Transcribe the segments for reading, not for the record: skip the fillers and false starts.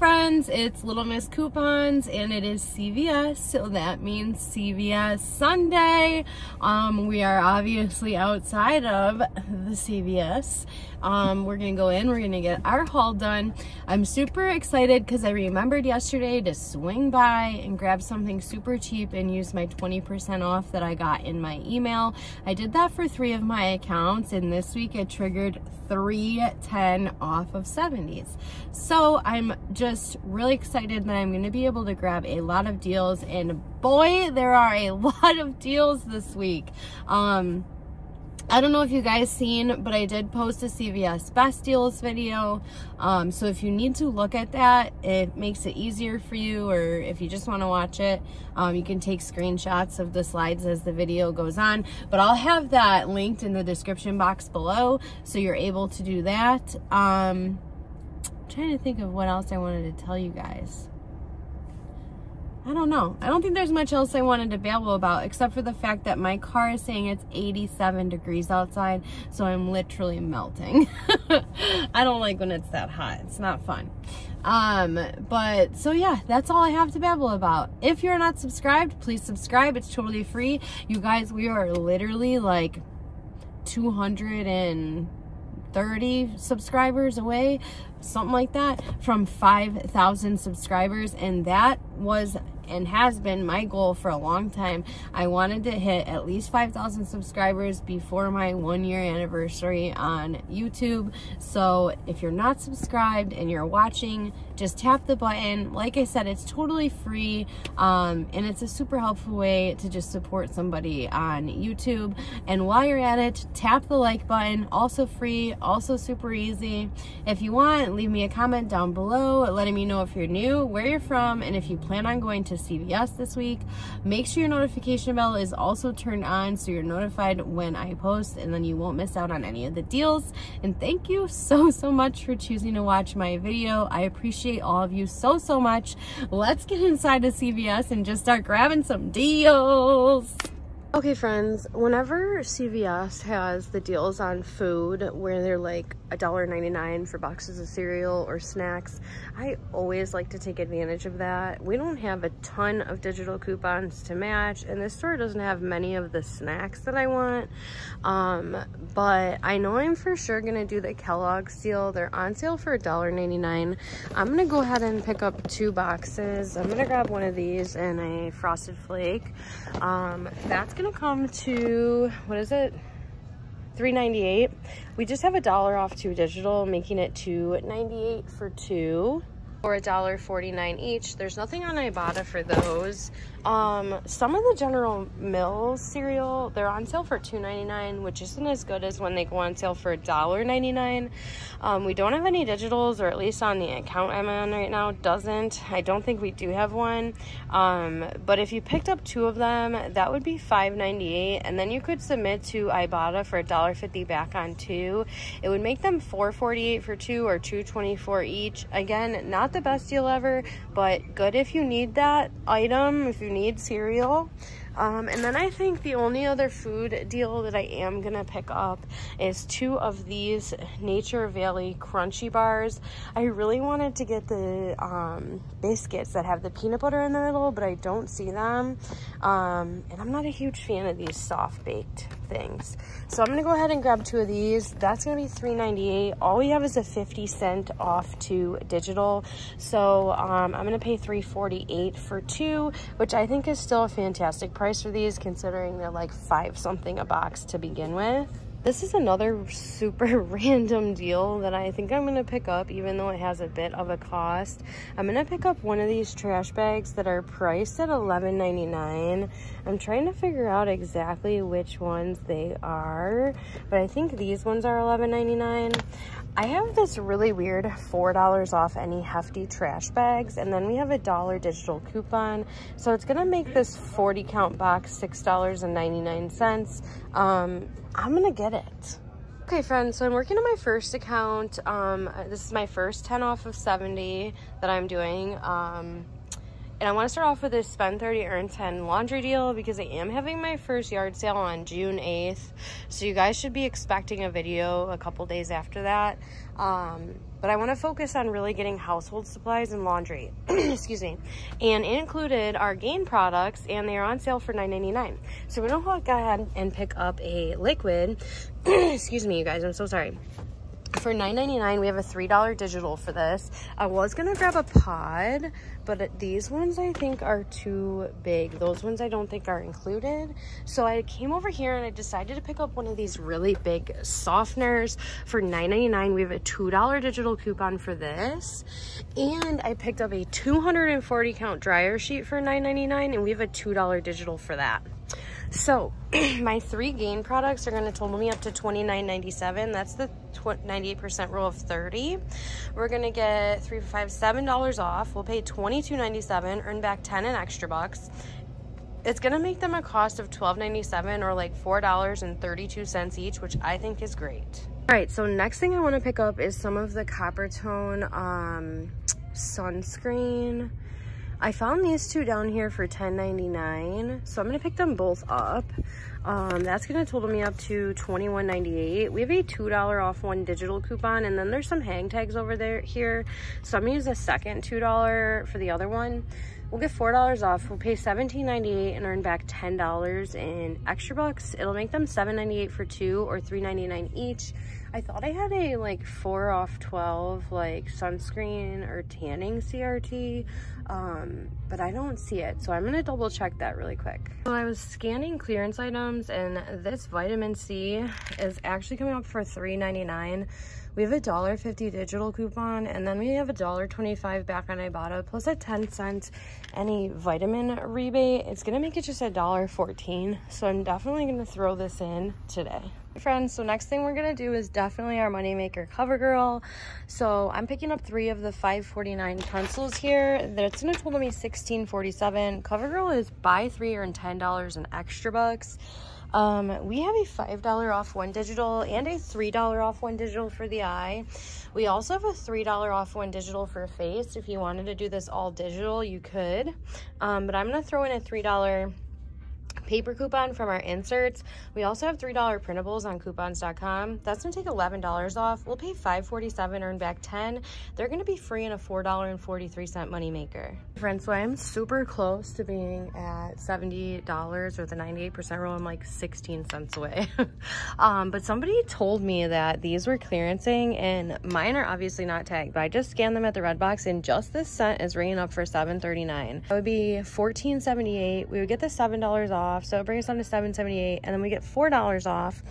friends, it's Little Miss Coupons and it is CVS, so that means CVS Sunday. We are obviously outside of the CVS. We're gonna go in, we're gonna get our haul done. I'm super excited because I remembered yesterday to swing by and grab something super cheap and use my 20% off that I got in my email. I did that for 3 of my accounts, and this week it triggered 310 off of 70s. So I'm just really excited that I'm going to be able to grab a lot of deals, and boy, there are a lot of deals this week. I don't know if you guys seen, but I did post a CVS best deals video. So if you need to look at that, it makes it easier for you, or if you just want to watch it, you can take screenshots of the slides as the video goes on. But I'll have that linked in the description box below, so you're able to do that. I'm trying to think of what else I wanted to tell you guys. I don't know. I don't think there's much else I wanted to babble about, except for the fact that my car is saying it's 87 degrees outside, so I'm literally melting. I don't like when it's that hot. It's not fun. But so yeah, that's all I have to babble about. If you're not subscribed, please subscribe. It's totally free. You guys, we are literally like 230 subscribers away, something like that, from 5,000 subscribers, and that was and has been my goal for a long time. I wanted to hit at least 5,000 subscribers before my 1-year anniversary on YouTube. So if you're not subscribed and you're watching, just tap the button. Like I said, it's totally free, and it's a super helpful way to just support somebody on YouTube. And while you're at it, tap the like button, also free, also super easy. If you want, leave me a comment down below letting me know if you're new, where you're from, and if you plan on going to CVS this week. Make sure your notification bell is also turned on so you're notified when I post, and then you won't miss out on any of the deals. And thank you so much for choosing to watch my video. I appreciate all of you so much. Let's get inside the CVS and just start grabbing some deals. Okay friends, whenever CVS has the deals on food where they're like $1.99 for boxes of cereal or snacks, I always like to take advantage of that. We don't have a ton of digital coupons to match, and this store doesn't have many of the snacks that I want. But I know I'm for sure gonna do the Kellogg's deal. They're on sale for $1.99. I'm gonna go ahead and pick up 2 boxes. I'm gonna grab one of these and a Frosted Flake. That's gonna come to, what is it, $3.98. We just have $1 off 2 digital, making it $2.98 for 2, or $1.49 each. There's nothing on Ibotta for those. Some of the General Mills cereal, they're on sale for $2.99, which isn't as good as when they go on sale for $1.99. We don't have any digitals, or at least on the account I'm on right now doesn't. I don't think we do have one. But if you picked up 2 of them, that would be $5.98, and then you could submit to Ibotta for $1.50 back on 2. It would make them $4.48 for 2, or $2.24 each. Again, not the best deal ever, but good if you need that item, if you need cereal. And then I think the only other food deal that I am gonna pick up is 2 of these Nature Valley crunchy bars. I really wanted to get the biscuits that have the peanut butter in the middle, but I don't see them. And I'm not a huge fan of these soft baked things. So I'm gonna go ahead and grab 2 of these. That's gonna be $3.98. All we have is a 50-cent off 2 digital. So I'm gonna pay $3.48 for 2, which I think is still a fantastic price for these, considering they're like $5 something a box to begin with. This is another super random deal that I think I'm gonna pick up, even though it has a bit of a cost. I'm gonna pick up one of these trash bags that are priced at $11.99. I'm trying to figure out exactly which ones they are, but I think these ones are $11.99. I have this really weird $4 off any hefty trash bags, and then we have a $1 digital coupon, so it's gonna make this 40 count box $6.99. I'm gonna get it. Okay friends, so I'm working on my first account. This is my first 10 off of 70 that I'm doing. And I want to start off with this spend 30 earn 10 laundry deal because I am having my first yard sale on June 8th. So you guys should be expecting a video a couple days after that. But I want to focus on really getting household supplies and laundry. Excuse me. And it included our Gain products, and they are on sale for $9.99. So we're going to go ahead and pick up a liquid. Excuse me, you guys. I'm so sorry. For $9.99, we have a $3 digital for this. I was going to grab a pod, but these ones I think are too big. Those ones I don't think are included. So I came over here and I decided to pick up one of these really big softeners for $9.99. We have a $2 digital coupon for this. And I picked up a 240 count dryer sheet for $9.99, and we have a $2 digital for that. So my 3 Gain products are going to total me up to $29.97. That's the 98% rule of 30. We're going to get 3 for $5, $7 off. We'll pay $22.97, earn back 10 in extra bucks. It's going to make them a cost of $12.97, or like $4.32 each, which I think is great. All right, so next thing I want to pick up is some of the Copper Tone sunscreen. I found these 2 down here for $10.99, so I'm going to pick them both up. That's going to total me up to $21.98. We have a $2 off 1 digital coupon, and then there's some hang tags over there here. So I'm going to use a second $2 for the other one. We'll get $4 off. We'll pay $17.98 and earn back $10 in extra bucks. It'll make them $7.98 for 2 or $3.99 each. I thought I had a like 4 off 12 like sunscreen or tanning CRT, but I don't see it. So I'm gonna double check that really quick. So I was scanning clearance items, and this vitamin C is actually coming up for $3.99. We have a $1.50 digital coupon, and then we have a $1.25 back on Ibotta, plus a 10-cent any vitamin rebate. It's gonna make it just $1.14. So I'm definitely gonna throw this in today. Friends, so next thing we're gonna do is definitely our moneymaker, CoverGirl. So I'm picking up 3 of the $5.49 pencils here. That's gonna total me $16.47. CoverGirl is buy 3 earn $10 in extra bucks. We have a $5 off 1 digital and a $3 off 1 digital for the eye. We also have a $3 off 1 digital for face. If you wanted to do this all digital, you could. But I'm gonna throw in a $3 paper coupon from our inserts. We also have $3 printables on coupons.com. That's gonna take $11 off. We'll pay $5.47, earn back 10. They're gonna be free in a $4.43 moneymaker. Friends, so I am super close to being at $70, or the 98% rule. I'm like 16 cents away. But somebody told me that these were clearancing, and mine are obviously not tagged, but I just scanned them at the red box, and just this scent is ringing up for $7.39. That would be $14.78. We would get the $7 off. So it brings us down to $7.78, and then we get $4 off.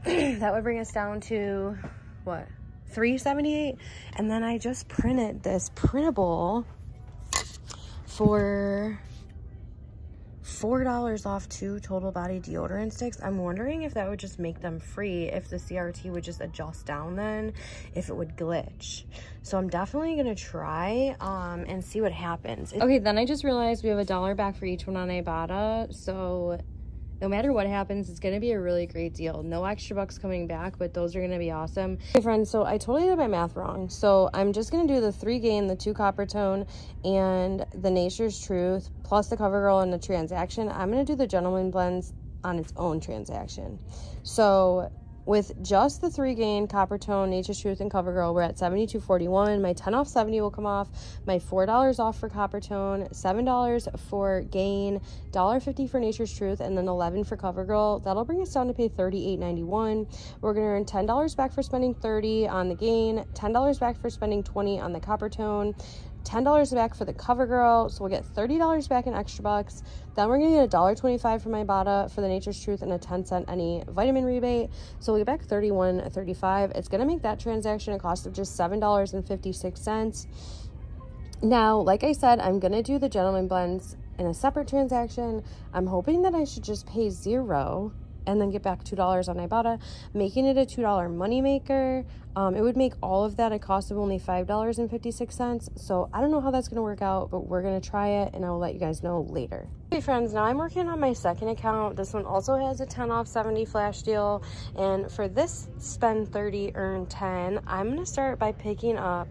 That would bring us down to what, $3.78? And then I just printed this printable for $4 off 2 total body deodorant sticks. I'm wondering if that would just make them free, if the CRT would just adjust down, then if it would glitch. So I'm definitely gonna try and see what happens. Okay, then I just realized we have $1 back for each one on Ibotta, so no matter what happens, it's gonna be a really great deal. No extra bucks coming back, but those are gonna be awesome. Okay, friends, so I totally did my math wrong. So I'm just gonna do the 3 Gain, the 2 Copper Tone, and the Nature's Truth, plus the CoverGirl and the transaction. I'm gonna do the Gentleman Blends on its own transaction. So with just the 3 Gain, Copper Tone, Nature's Truth, and CoverGirl, we're at $72.41. My 10 off 70 will come off. My $4 off for Copper Tone, $7 for Gain, $1.50 for Nature's Truth, and then $11 for CoverGirl. That'll bring us down to pay $38.91. We're gonna earn $10 back for spending $30 on the Gain, $10 back for spending $20 on the Copper Tone, $10 back for the CoverGirl, so we'll get $30 back in extra bucks. Then we're gonna get $1.25 from Ibotta for the Nature's Truth and a 10-cent any vitamin rebate, so we'll get back $31.35. It's gonna make that transaction a cost of just $7.56. Now, like I said, I'm gonna do the Gentleman Blends in a separate transaction. I'm hoping that I should just pay $0 and then get back $2 on Ibotta, making it a $2 moneymaker. It would make all of that a cost of only $5.56. So I don't know how that's gonna work out, but we're gonna try it, and I'll let you guys know later. Hey friends, now I'm working on my second account. This one also has a 10 off 70 flash deal, and for this spend 30 earn 10, I'm gonna start by picking up,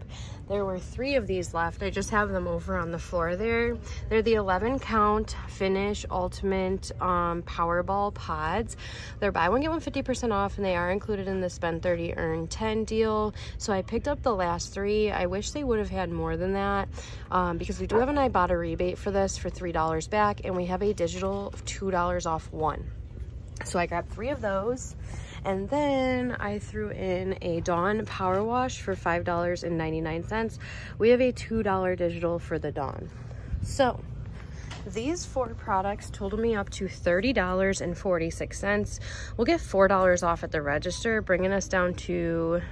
there were 3 of these left, I just have them over on the floor there. They're the 11 count finish ultimate Powerball pods. They're buy one get one 50% off, and they are included in the spend 30 earn 10 deal. So I picked up the last 3. I wish they would have had more than that, because we do have an Ibotta rebate for this for $3 back, and we have a digital of $2 off 1. So I grabbed 3 of those, and then I threw in a Dawn Power Wash for $5.99. We have a $2 digital for the Dawn. So these 4 products totaled me up to $30.46. We'll get $4 off at the register, bringing us down to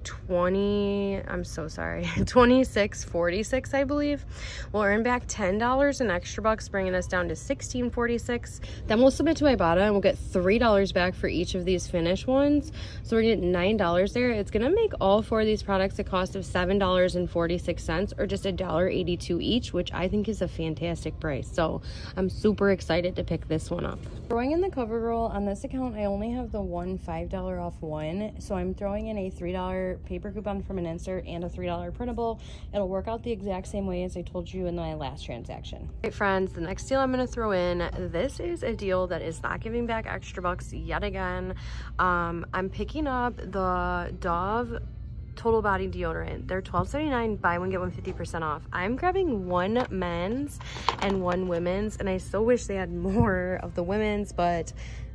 $26.46, I believe. We'll earn back $10 in extra bucks, bringing us down to $16.46. Then we'll submit to Ibotta and we'll get $3 back for each of these finished ones. So we're gonna get $9 there. It's gonna make all 4 of these products a cost of $7.46, or just $1.82 each, which I think is a fantastic price. So I'm super excited to pick this one up. Throwing in the CoverGirl on this account, I only have the one $5 off one, so I'm throwing in a $3 paper coupon from an insert and a $3 printable. It'll work out the exact same way as I told you in my last transaction. Hey friends, the next deal I'm going to throw in, this is a deal that is not giving back extra bucks yet again. I'm picking up the Dove Total Body Deodorant. They're $12.79, buy one get one 50% off. I'm grabbing 1 men's and 1 women's, and I still wish they had more of the women's, but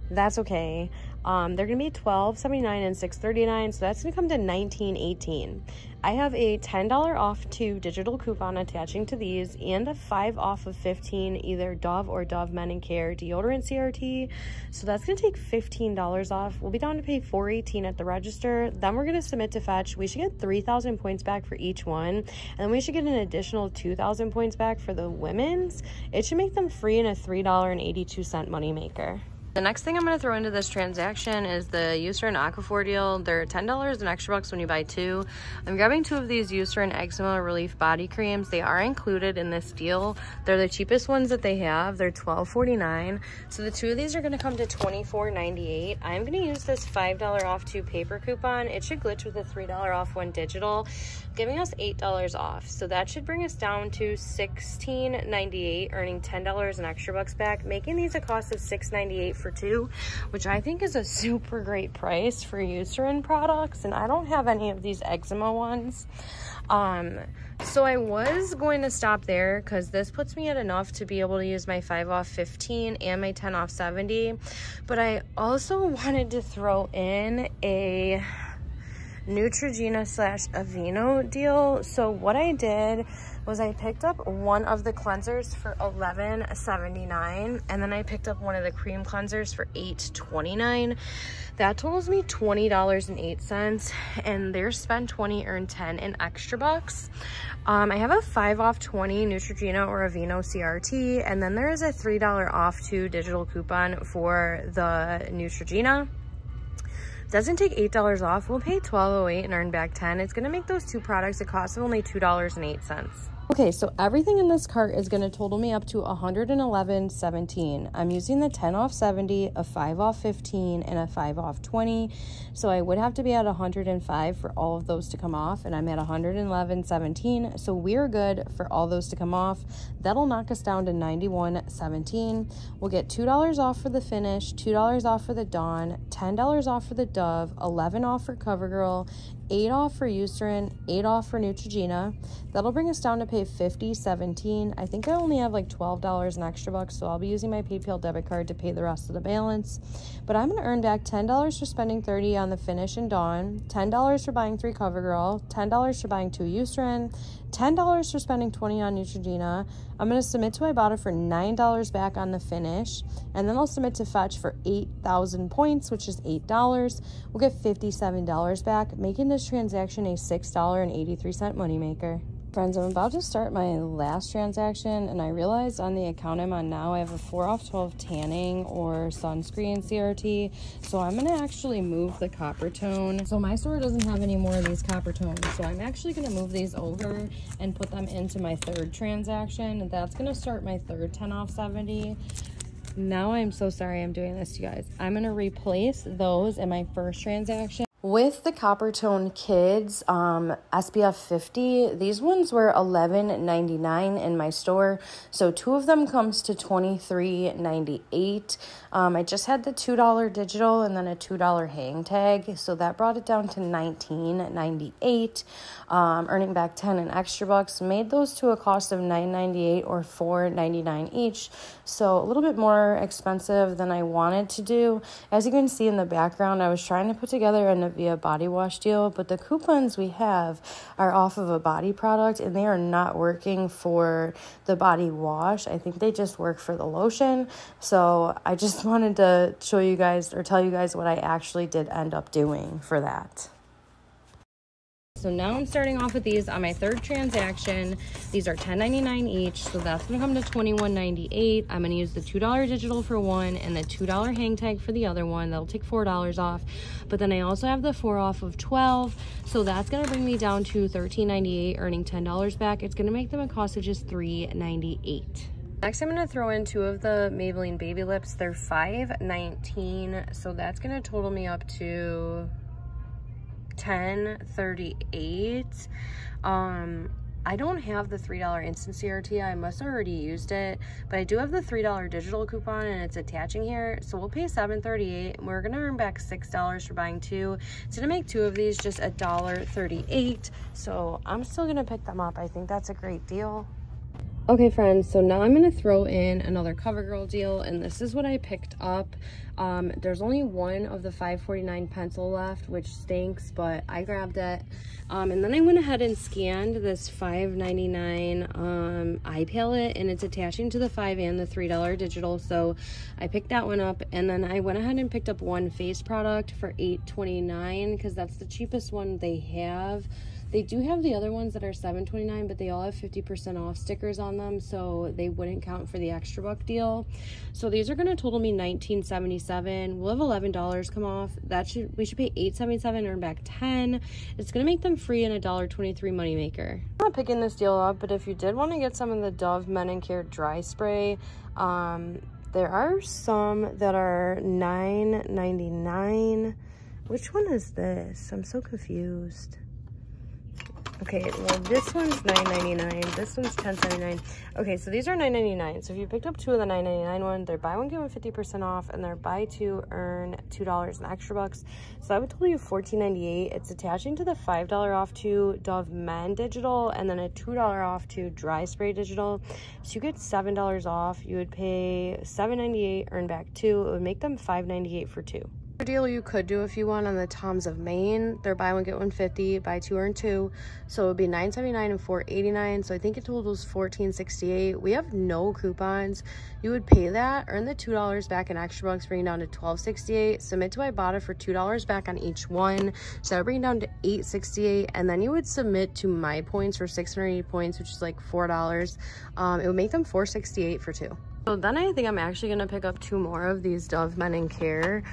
that's okay. They're gonna be $12.79 and $6.39, so that's gonna come to $19.18. I have a $10 off 2 digital coupon attaching to these, and a 5 off of 15 either Dove or Dove Men & Care deodorant CRT. So that's gonna take $15 off. We'll be down to pay $4.18 at the register. Then we're gonna submit to fetch. We should get 3,000 points back for each one, and then we should get an additional 2,000 points back for the women's. It should make them free and a $3.82 moneymaker. The next thing I'm going to throw into this transaction is the Eucerin Aquaphor deal. They're $10 and extra bucks when you buy 2. I'm grabbing 2 of these Eucerin Eczema Relief Body Creams. They are included in this deal. They're the cheapest ones that they have. They're $12.49. So the 2 of these are going to come to $24.98. I'm going to use this $5 off 2 paper coupon. It should glitch with a $3 off 1 digital, giving us $8 off. So that should bring us down to $16.98, earning $10 and extra bucks back, making these a cost of $6.98 for 2, which I think is a super great price for Eucerin products, and I don't have any of these eczema ones. So I was going to stop there because this puts me at enough to be able to use my 5 off 15 and my 10 off 70, but I also wanted to throw in a Neutrogena / Aveeno deal. So what I did was I picked up one of the cleansers for $11.79, and then I picked up one of the cream cleansers for $8.29. That totals me $20.08, and they're spend 20 earn 10 in extra bucks. I have a 5 off 20 Neutrogena or Aveeno CRT, and then there is a $3 off 2 digital coupon for the Neutrogena. Doesn't take $8 off. We'll pay $12.08 and earn back 10. It's going to make those 2 products a cost of only $2.08. Okay, so everything in this cart is going to total me up to $111.17. I'm using the 10 off 70, a 5 off 15, and a 5 off 20. So I would have to be at 105 for all of those to come off, and I'm at 111.17. So we're good for all those to come off. That'll knock us down to 91.17. We'll get $2 off for the finish, $2 off for the Dawn, $10 off for the Dove, 11 off for CoverGirl, 8 off for Eucerin, 8 off for Neutrogena. That'll bring us down to pay $50.17. I think I only have like $12 in extra bucks, so I'll be using my PayPal debit card to pay the rest of the balance. But I'm going to earn back $10 for spending $30 on the Finish and Dawn, $10 for buying 3 CoverGirl, $10 for buying 2 Eucerin, $10 for spending $20 on Neutrogena. I'm going to submit to Ibotta for $9 back on the Finish, and then I'll submit to Fetch for 8,000 points, which is $8. We'll get $57 back, making this transaction a $6.83 moneymaker. Friends, I'm about to start my last transaction, and I realized on the account I'm on now, I have a 4 off 12 tanning or sunscreen CRT. So I'm going to actually move the copper tone. So my store doesn't have any more of these copper tones. So I'm actually going to move these over and put them into my third transaction. That's going to start my third 10 off 70. Now I'm so sorry I'm doing this, you guys. I'm going to replace those in my first transaction with the copper tone kids SPF 50. These ones were $11.99 in my store, so 2 of them comes to $23.98. I just had the $2 digital and then a $2 hang tag, so that brought it down to $19.98, earning back 10 in extra bucks. Made those to a cost of $9.98 or $4.99 each, so a little bit more expensive than I wanted to do. As you can see in the background, I was trying to put together a Nivea body wash deal, but the coupons we have are off of a body product and they are not working for the body wash. I think they just work for the lotion. So I just wanted to show you guys or tell you guys what I actually did end up doing for that. So now I'm starting off with these on my third transaction. These are $10.99 each, so that's going to come to $21.98. I'm going to use the $2 digital for one and the $2 hang tag for the other one. That'll take $4 off. But then I also have the 4 off of 12, so that's going to bring me down to $13.98, earning $10 back. It's going to make them a cost of just $3.98. Next, I'm going to throw in 2 of the Maybelline Baby Lips. They're $5.19, so that's going to total me up to $10.38. I don't have the $3 instant CRT. I must have already used it, but I do have the $3 digital coupon and it's attaching here, so we'll pay $7.38 and we're gonna earn back $6 for buying 2. It's gonna make 2 of these just $1.38, so I'm still gonna pick them up. I think that's a great deal. Okay, friends, so now I'm going to throw in another CoverGirl deal, and this is what I picked up. There's only one of the $5.49 pencil left, which stinks, but I grabbed it. And then I went ahead and scanned this $5.99 eye palette, and it's attaching to the $5 and the $3 digital, so I picked that one up. And then I went ahead and picked up one face product for $8.29 because that's the cheapest one they have. They do have the other ones that are $7.29, but they all have 50% off stickers on them, so they wouldn't count for the extra buck deal. So these are going to total me $19.77. We'll have $11 come off. We should pay $8.77, earn back 10. It's going to make them free and $1.23 moneymaker. I'm not picking this deal up, but if you did want to get some of the Dove Men & Care dry spray, there are some that are $9.99. Which one is this? I'm so confused. Okay, well, this one's $9.99. This one's $10.79. Okay, so these are $9.99. So if you picked up 2 of the $9.99 one, they're buy one, get one 50% off, and they're buy 2, earn $2 in extra bucks. So that would total you $14.98. It's attaching to the $5 off to Dove Men Digital, and then a $2 off to Dry Spray Digital. So you get $7 off. You would pay $7.98, earn back 2. It would make them $5.98 for 2. Deal you could do if you want on the Toms of Maine. They're buy one get one 50, buy 2 earn 2, so it would be $9.79 and $4.89. So I think it totals $14.68. We have no coupons. You would pay that, earn the $2 back in extra bucks, bring it down to $12.68. Submit to Ibotta for $2 back on each one, so that would bring it down to $8.68. And then you would submit to My Points for 680 points, which is like $4. It would make them $4.68 for 2. So then I think I'm actually going to pick up 2 more of these Dove Men & Care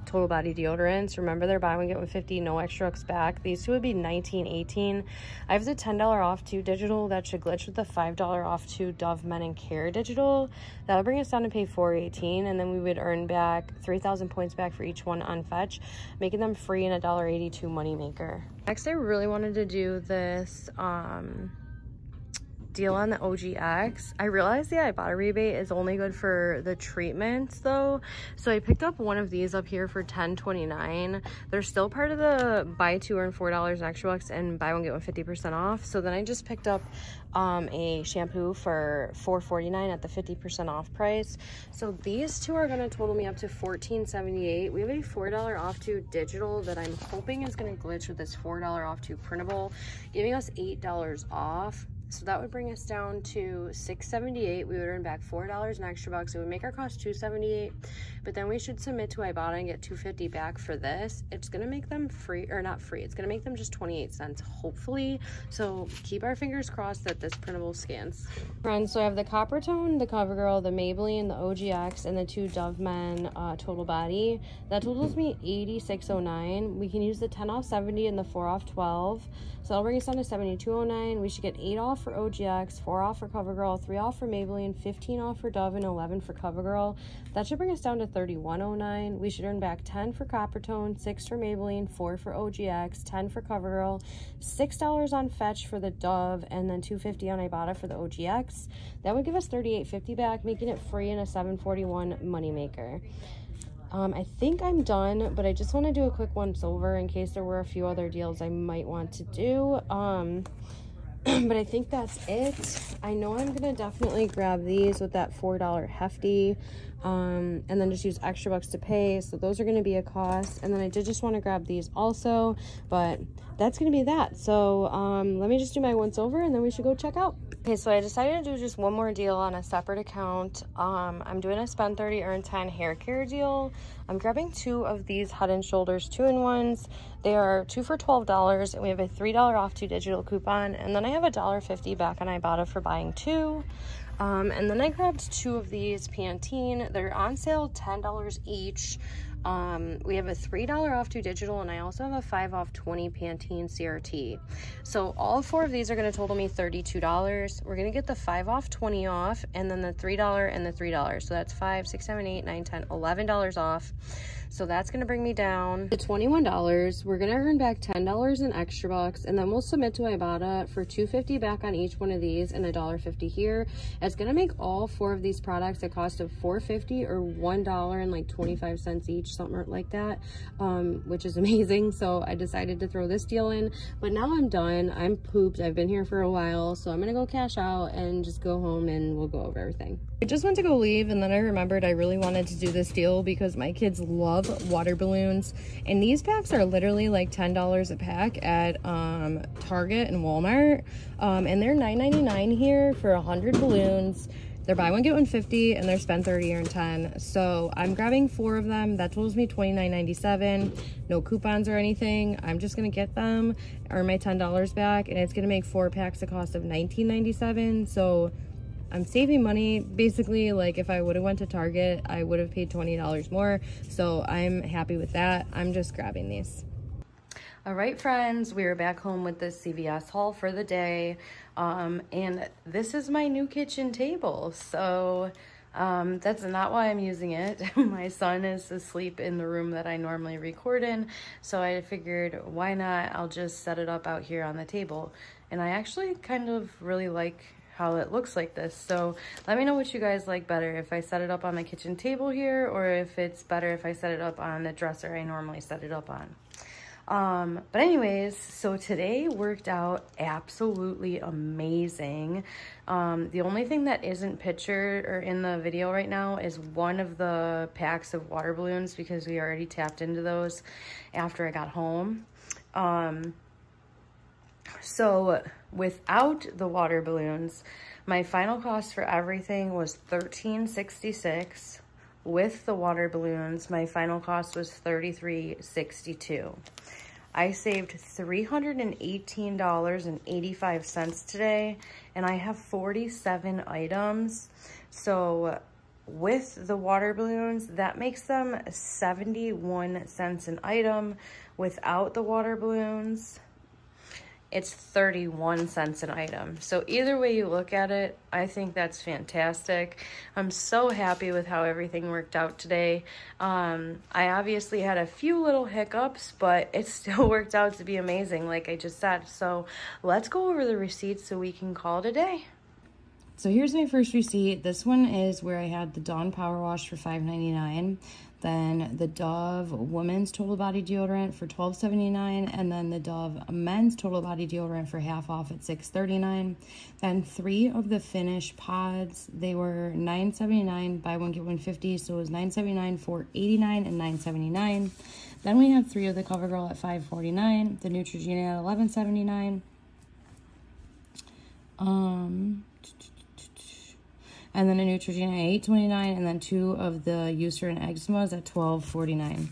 total body deodorants. Remember, they're buy one get one 50, no extra bucks back. These 2 would be $19.18. I have the $10 off 2 digital. That should glitch with the $5 off 2 Dove Men & Care digital. That'll bring us down to pay $4.18, and then we would earn back 3,000 points back for each one on Fetch, making them free and $1.82 moneymaker. Next, I really wanted to do this deal on the OGX. I realized the Ibotta rebate is only good for the treatments though, so I picked up one of these up here for $10.29. They're still part of the buy 2 earn $4 in extra bucks and buy one get one 50% off. So then I just picked up a shampoo for $4.49 at the 50% off price. So these 2 are going to total me up to $14.78. We have a $4 off to digital that I'm hoping is going to glitch with this $4 off to printable, giving us $8 off. So that would bring us down to $6.78. We would earn back $4 in extra bucks. It would make our cost $2.78. but then we should submit to Ibotta and get $2.50 back for this. It's gonna make them free, or not free, it's gonna make them just 28 cents, hopefully. So keep our fingers crossed that this printable scans. Friends, so I have the Coppertone, the CoverGirl, the Maybelline, the OGX, and the 2 Dove Men Total Body. That totals me $86.09. We can use the 10 off 70 and the 4 off 12. So that'll bring us down to $72.09. We should get 8 off for OGX, 4 off for CoverGirl, 3 off for Maybelline, 15 off for Dove, and 11 for CoverGirl. That should bring us down to $31.09. We should earn back 10 for Coppertone, 6 for Maybelline, 4 for OGX, 10 for CoverGirl, $6 on Fetch for the Dove, and then $2.50 on Ibotta for the OGX. That would give us $38.50 back, making it free and a $7.41 moneymaker. I think I'm done, but I just want to do a quick once over in case there were a few other deals I might want to do. But I think that's it. I know I'm gonna definitely grab these with that $4 hefty, and then just use extra bucks to pay, so those are gonna be a cost. And then I did just want to grab these also, but that's gonna be that. So let me just do my once over and then we should go check out. Okay, so I decided to do just one more deal on a separate account. I'm doing a spend 30 earn 10 hair care deal. I'm grabbing 2 of these Head & Shoulders 2-in-1s. They are 2 for $12, and we have a $3 off 2 digital coupon, and then I have a $1.50 back on Ibotta for buying 2. And then I grabbed 2 of these Pantene. They're on sale, $10 each. We have a $3 off 2 digital, and I also have a 5 off 20 Pantene CRT. So all 4 of these are going to total me $32. We're going to get the 5 off 20 off, and then the $3 and the $3. So that's $5, $6, $7, $8, $9, $10, $11 off. So that's going to bring me down to $21. We're going to earn back $10 in extra bucks, and then we'll submit to Ibotta for $2.50 back on each one of these and a $1.50 here. It's going to make all 4 of these products a cost of $4.50 or $1.25 each, something like that, which is amazing. So I decided to throw this deal in, but now I'm done. I'm pooped. I've been here for a while, so I'm going to go cash out and just go home and we'll go over everything. I just went to go leave, and then I remembered I really wanted to do this deal because my kids love water balloons, and these packs are literally like $10 a pack at Target and Walmart, and they're $9.99 here for 100 balloons. They're buy one get one 50, and they're spend 30 earn 10. So I'm grabbing 4 of them. That totals me $29.97. No coupons or anything. I'm just gonna get them, earn my $10 back, and it's gonna make 4 packs a cost of $19.97. So I'm saving money. Basically, like if I would have went to Target, I would have paid $20 more. So I'm happy with that. I'm just grabbing these. All right, friends, we are back home with this CVS haul for the day. And this is my new kitchen table. So that's not why I'm using it. My son is asleep in the room that I normally record in. So I figured, why not? I'll just set it up out here on the table. And I actually kind of really like how it looks like this. So let me know what you guys like better, if I set it up on the kitchen table here, or if it's better if I set it up on the dresser I normally set it up on. But anyways, so today worked out absolutely amazing. The only thing that isn't pictured or in the video right now is one of the packs of water balloons, because we already tapped into those after I got home. So without the water balloons, my final cost for everything was $13.66. With the water balloons, my final cost was $33.62. I saved $318.85 today, and I have 47 items. So with the water balloons, that makes them 71 cents an item. Without the water balloons, it's 31 cents an item. So either way you look at it, I think that's fantastic. I'm so happy with how everything worked out today. I obviously had a few little hiccups, but it still worked out to be amazing, like I just said. So let's go over the receipts so we can call it a day. So here's my first receipt. This one is where I had the Dawn Power Wash for $5.99. Then the Dove Women's Total Body Deodorant for $12.79, and then the Dove Men's Total Body Deodorant for half off at $6.39. Then 3 of the Finish pods, they were $9.79, buy one get one 50, so it was $9.79, $4.89, and $9.79. Then we have 3 of the CoverGirl at $5.49, the Neutrogena at $11.79. and then a Neutrogena at $8.29, and then 2 of the Eucerin Eczemas at $12.49.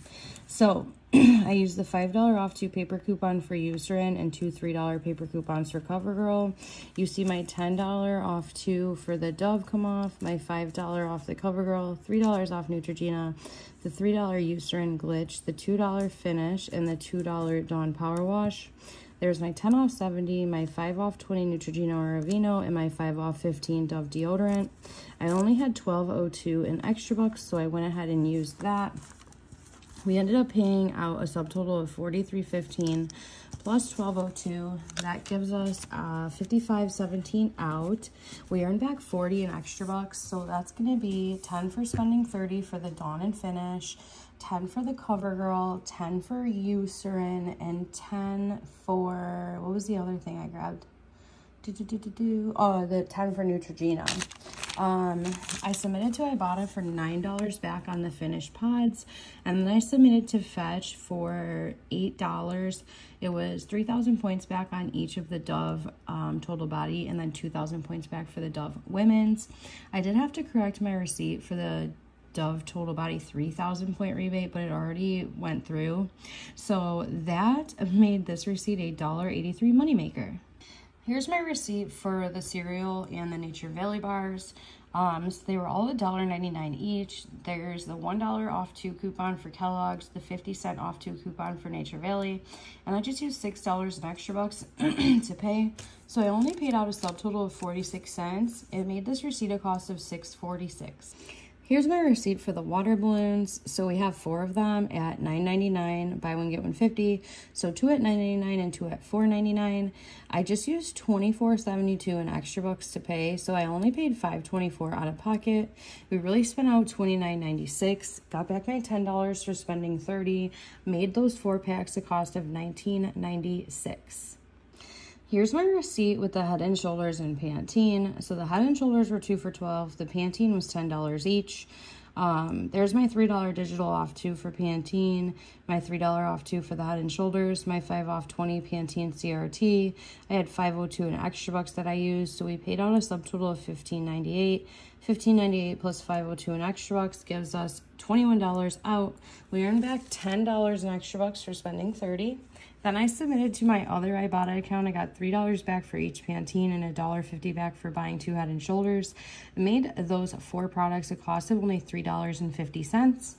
So I used the $5 off 2 paper coupon for Eucerin and 2 $3 paper coupons for CoverGirl. You see my $10 off 2 for the Dove come off, my $5 off the CoverGirl, $3 off Neutrogena, the $3 Eucerin Glitch, the $2 Finish, and the $2 Dawn Power Wash. There's my 10 off 70, my 5 off 20 Neutrogena or Aveeno, and my 5 off 15 Dove deodorant. I only had $12.02 in extra bucks, so I went ahead and used that. We ended up paying out a subtotal of $43.15 plus $12.02. That gives us $55.17 out. We earned back $40 in extra bucks, so that's going to be 10 for spending 30 for the Dawn and Finish, 10 for the CoverGirl, 10 for Eucerin, and 10 for, what was the other thing I grabbed? Oh, the 10 for Neutrogena. I submitted to Ibotta for $9 back on the finished pods, and then I submitted to Fetch for $8. It was 3,000 points back on each of the Dove total body, and then 2,000 points back for the Dove women's. I did have to correct my receipt for the Dove total body 3,000 point rebate, but it already went through, so that made this receipt a $1.83 moneymaker. Here's my receipt for the cereal and the Nature Valley bars. So they were all $1.99 each. There's the $1 off 2 coupon for Kellogg's, the 50-cent off 2 coupon for Nature Valley, and I just used $6 in extra bucks to pay. So I only paid out a subtotal of 46 cents. It made this receipt a cost of $6.46. Here's my receipt for the water balloons. So we have 4 of them at $9.99, buy one get one $50. So 2 at $9.99 and 2 at $4.99. I just used $24.72 in extra bucks to pay, so I only paid $5.24 out of pocket. We really spent out $29.96. Got back my $10 for spending $30. Made those 4 packs a cost of $19.96. Here's my receipt with the Head & Shoulders and Pantene. So the Head & Shoulders were 2 for $12. The Pantene was $10 each. There's my $3 digital off 2 for Pantene, my $3 off 2 for the Head & Shoulders, my 5 off 20 Pantene CRT. I had $5.02 in extra bucks that I used, so we paid out a subtotal of $15.98. $15.98 plus $5.02 in extra bucks gives us $21 out. We earned back $10 in extra bucks for spending $30. Then I submitted to my other Ibotta account. I got $3 back for each Pantene and $1.50 back for buying 2 Head & Shoulders. I made those 4 products a cost of only $3.50.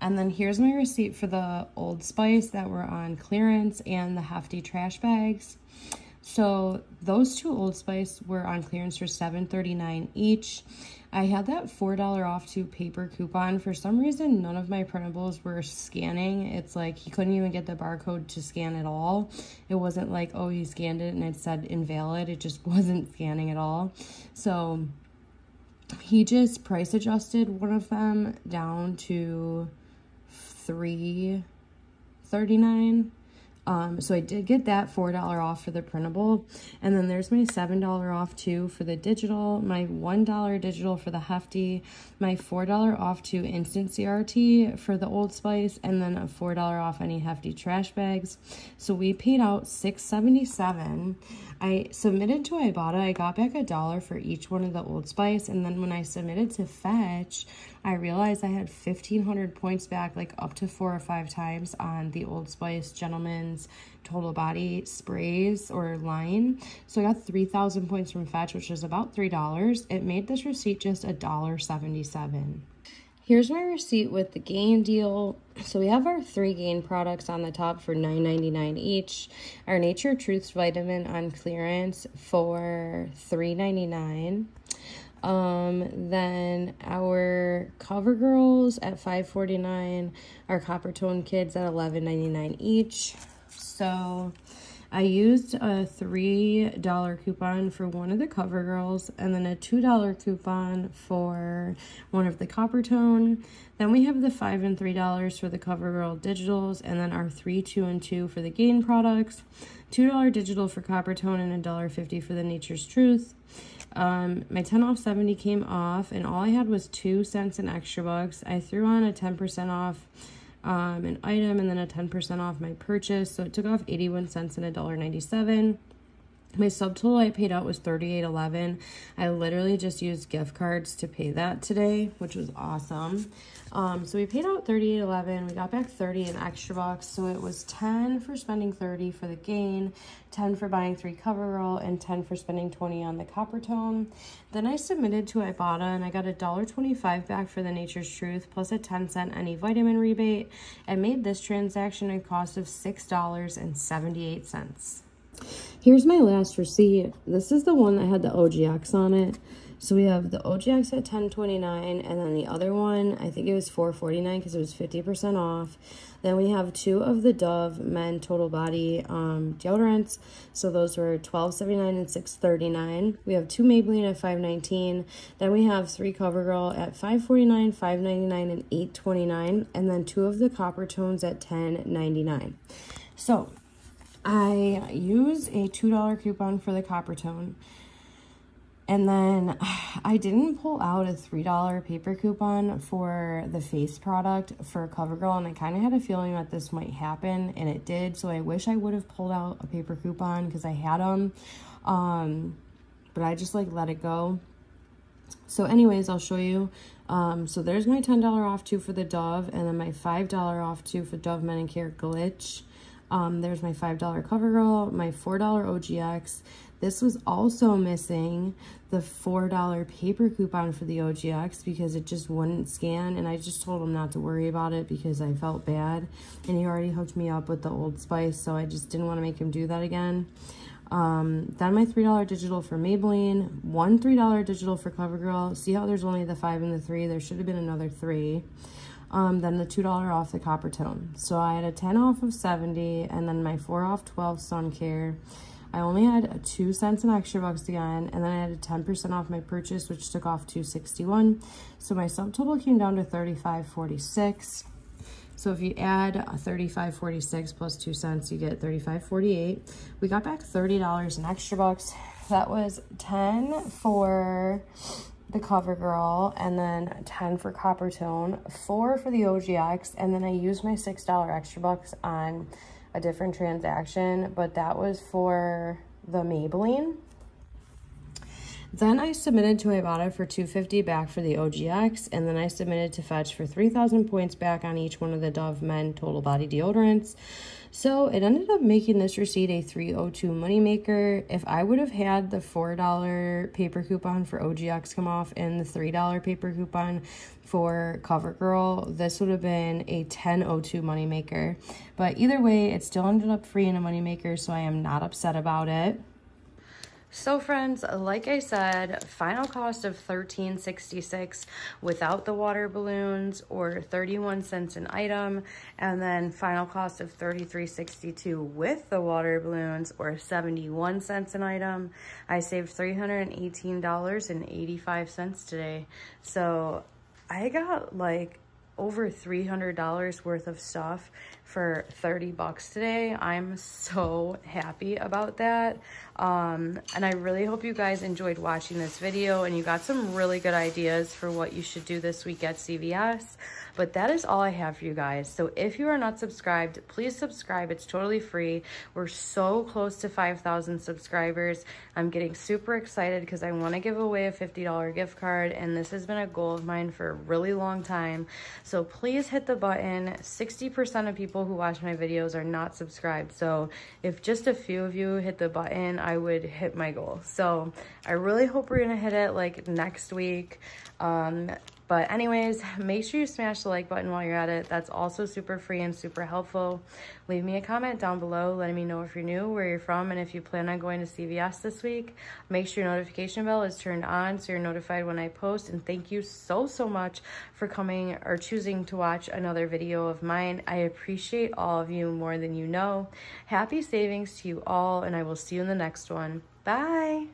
And then here's my receipt for the Old Spice that were on clearance and the hefty trash bags. So those 2 Old Spice were on clearance for $7.39 each. I had that $4 off 2 paper coupon. For some reason, none of my printables were scanning. It's like he couldn't even get the barcode to scan at all. It wasn't like, oh, he scanned it and it said invalid. It just wasn't scanning at all. So he just price adjusted one of them down to $3.39. So I did get that $4 off for the printable. And then there's my $7 off 2 for the digital, my $1 digital for the hefty, my $4 off 2 instant CRT for the Old Spice, and then a $4 off any hefty trash bags. So we paid out $6.77. I submitted to Ibotta. I got back $1 for each one of the Old Spice, and then when I submitted to Fetch, I realized I had 1,500 points back, like up to 4 or 5 times on the Old Spice Gentleman's Total Body sprays or line. So I got 3,000 points from Fetch, which is about $3. It made this receipt just $1.77. Here's my receipt with the Gain deal. So we have our 3 Gain products on the top for $9.99 each. Our Nature Truths vitamin on clearance for $3.99. Then our CoverGirls at $5.49. Our Copper Tone Kids at $11.99 each. So I used a $3 coupon for one of the CoverGirls and then a $2 coupon for one of the Copper Tone. Then we have the $5 and $3 for the CoverGirl digitals, and then our 3, 2, and 2 for the Gain products, $2 digital for Copper Tone, and $1.50 for the Nature's Truth. My 10 off 70 came off, and all I had was 2 cents in extra bucks. I threw on a 10% off an item and then a 10% off my purchase, so it took off 81 cents and $1.97. My subtotal I paid out was $38.11. I literally just used gift cards to pay that today, which was awesome. So we paid out $38.11. We got back 30 in extra bucks. So it was 10 for spending 30 for the gain, 10 for buying 3 CoverGirl, and 10 for spending 20 on the copper tone. Then I submitted to Ibotta and I got $1.25 back for the Nature's Truth plus a 10-cent any vitamin rebate. I made this transaction a cost of $6.78. Here's my last receipt. This is the one that had the OGX on it. So we have the OGX at $10.29, and then the other one, I think it was $4.49 because it was 50% off. Then we have 2 of the Dove Men Total Body deodorants. So those were $12.79 and $6.39. We have 2 Maybelline at $5.19. Then we have 3 CoverGirl at $5.49, $5.99, and $8.29. And then 2 of the Copper Tones at $10.99. So I used a $2 coupon for the copper tone, and then I didn't pull out a $3 paper coupon for the face product for CoverGirl, and I kind of had a feeling that this might happen, and it did. So I wish I would have pulled out a paper coupon because I had them, but I just like let it go. So anyways, I'll show you. So there's my $10 off too for the Dove, and then my $5 off too for Dove Men & Care Glitch. There's my $5 CoverGirl, my $4 OGX. This was also missing the $4 paper coupon for the OGX because it just wouldn't scan, and I just told him not to worry about it because I felt bad, and he already hooked me up with the Old Spice, so I just didn't want to make him do that again. Then my $3 digital for Maybelline, one $3 digital for CoverGirl. See how there's only the 5 and the 3? There should have been another 3. Then the $2 off the copper tone. So I had a 10 off of 70, and then my 4 off 12 sun care. I only had 2 cents in extra bucks again, and then I had a 10% off my purchase, which took off $2.61. So my subtotal came down to $35.46. So if you add a $35.46 plus 2 cents, you get $35.48. We got back $30 in extra bucks. That was 10 for the CoverGirl, and then 10 for Copper Tone, 4 for the OGX, and then I used my $6 extra bucks on a different transaction, but that was for the Maybelline. Then I submitted to Ibotta for $250 back for the OGX, and then I submitted to Fetch for 3,000 points back on each one of the Dove Men Total Body deodorants. So it ended up making this receipt a $302 moneymaker. If I would have had the $4 paper coupon for OGX come off and the $3 paper coupon for CoverGirl, this would have been a $10.02 moneymaker. But either way, it still ended up free in a moneymaker, so I am not upset about it. So friends, like I said, final cost of $13.66 without the water balloons, or 31 cents an item, and then final cost of $33.62 with the water balloons, or 71 cents an item. I saved $318.85 today. So I got like over $300 worth of stuff for 30 bucks today. I'm so happy about that. And I really hope you guys enjoyed watching this video and you got some really good ideas for what you should do this week at CVS. But that is all I have for you guys. So if you are not subscribed, please subscribe. It's totally free. We're so close to 5,000 subscribers. I'm getting super excited because I want to give away a $50 gift card, and this has been a goal of mine for a really long time. So please hit the button. 60% of people who watch my videos are not subscribed. So if just a few of you hit the button, I would hit my goal. So I really hope we're gonna hit it like next week. But anyways, make sure you smash the like button while you're at it. That's also super free and super helpful. Leave me a comment down below letting me know if you're new, where you're from, and if you plan on going to CVS this week. Make sure your notification bell is turned on so you're notified when I post. And thank you so much for coming or choosing to watch another video of mine. I appreciate all of you more than you know. Happy savings to you all, and I will see you in the next one. Bye!